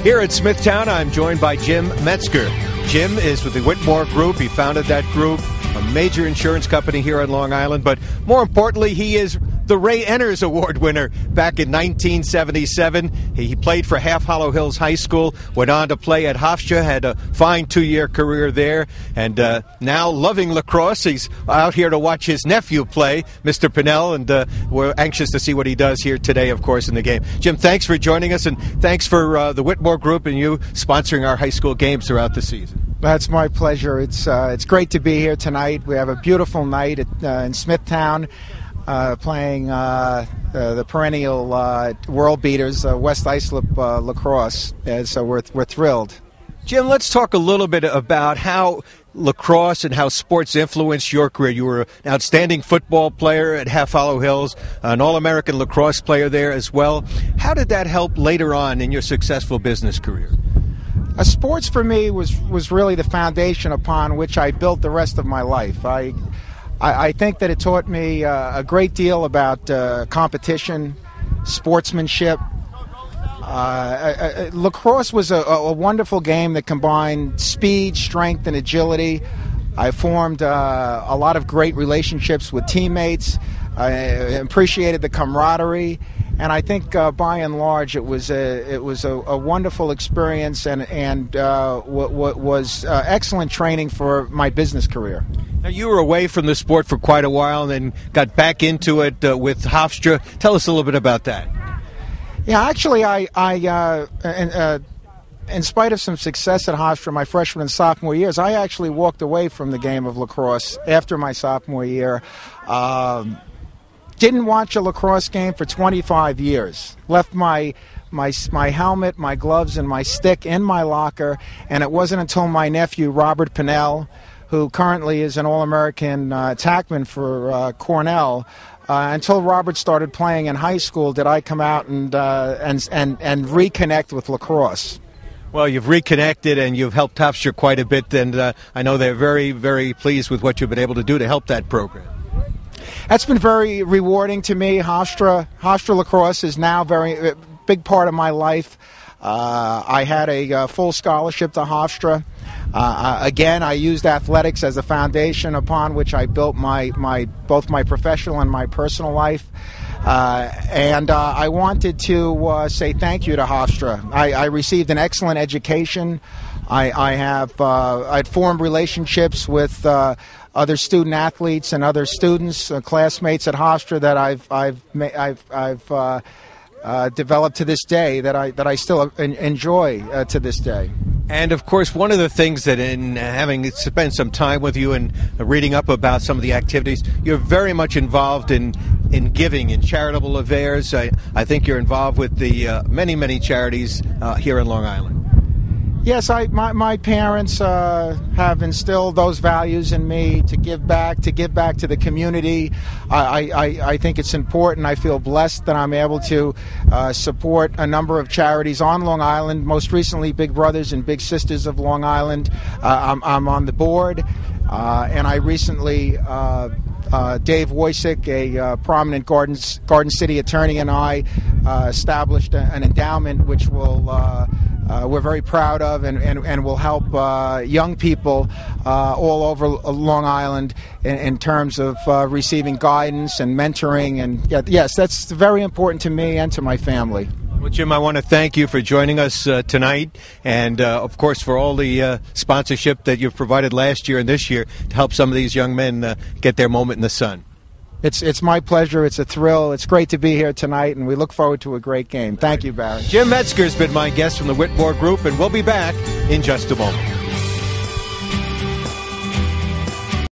Here at Smithtown, I'm joined by Jim Metzger. Jim is with the Whitmore Group. He founded that group, a major insurance company here on Long Island. But more importantly, he is the Ray Enners Award winner back in 1977. He played for Half Hollow Hills High School, went on to play at Hofstra, had a fine 2-year career there, and now loving lacrosse. He's out here to watch his nephew play, Mr. Pinnell, and we're anxious to see what he does here today, of course, in the game. Jim, thanks for joining us, and thanks for the Whitmore Group and you sponsoring our high school games throughout the season. That's my pleasure. It's great to be here tonight. We have a beautiful night in Smithtown. Playing the perennial world beaters, West Islip lacrosse, so we're thrilled. Jim, let's talk a little bit about how lacrosse and how sports influenced your career. You were an outstanding football player at Half Hollow Hills, an All-American lacrosse player there as well. How did that help later on in your successful business career? Sports for me was really the foundation upon which I built the rest of my life. I think that it taught me a great deal about competition, sportsmanship. Lacrosse was a wonderful game that combined speed, strength, and agility. I formed a lot of great relationships with teammates. I appreciated the camaraderie. And I think, by and large, it was a wonderful experience and was excellent training for my business career. Now, you were away from the sport for quite a while and then got back into it with Hofstra. Tell us a little bit about that. Yeah, actually, in spite of some success at Hofstra my freshman and sophomore years, I actually walked away from the game of lacrosse after my sophomore year. Didn't watch a lacrosse game for 25 years. Left my helmet, my gloves, and my stick in my locker, and it wasn't until my nephew, Robert Pinnell, who currently is an All-American attackman for Cornell, until Robert started playing in high school did I come out and reconnect with lacrosse. Well, you've reconnected and you've helped Hofstra quite a bit, and I know they're very, very pleased with what you've been able to do to help that program. That's been very rewarding to me. Hofstra lacrosse is now a big part of my life. I had a full scholarship to Hofstra. Again, I used athletics as a foundation upon which I built both my professional and my personal life. And I wanted to say thank you to Hofstra. I received an excellent education. I'd formed relationships with other student athletes and other students, classmates at Hofstra that I've developed to this day, that I still enjoy to this day. And of course, one of the things that, in having spent some time with you and reading up about some of the activities, you're very much involved in giving, in charitable affairs. I think you're involved with the many charities here in Long Island. Yes, my parents have instilled those values in me to give back to the community. I think it's important. I feel blessed that I'm able to support a number of charities on Long Island, most recently Big Brothers and Big Sisters of Long Island. I'm on the board, and I recently, Dave Wojcik, a prominent Garden City attorney, and I established an endowment which we're very proud of and will help young people all over Long Island in terms of receiving guidance and mentoring. And yes, that's very important to me and to my family. Well, Jim, I want to thank you for joining us tonight, and of course for all the sponsorship that you've provided last year and this year to help some of these young men get their moment in the sun. It's my pleasure. It's a thrill. It's great to be here tonight, and we look forward to a great game. Thank you, Barry. Jim Metzger has been my guest from the Whitmore Group, and we'll be back in just a moment.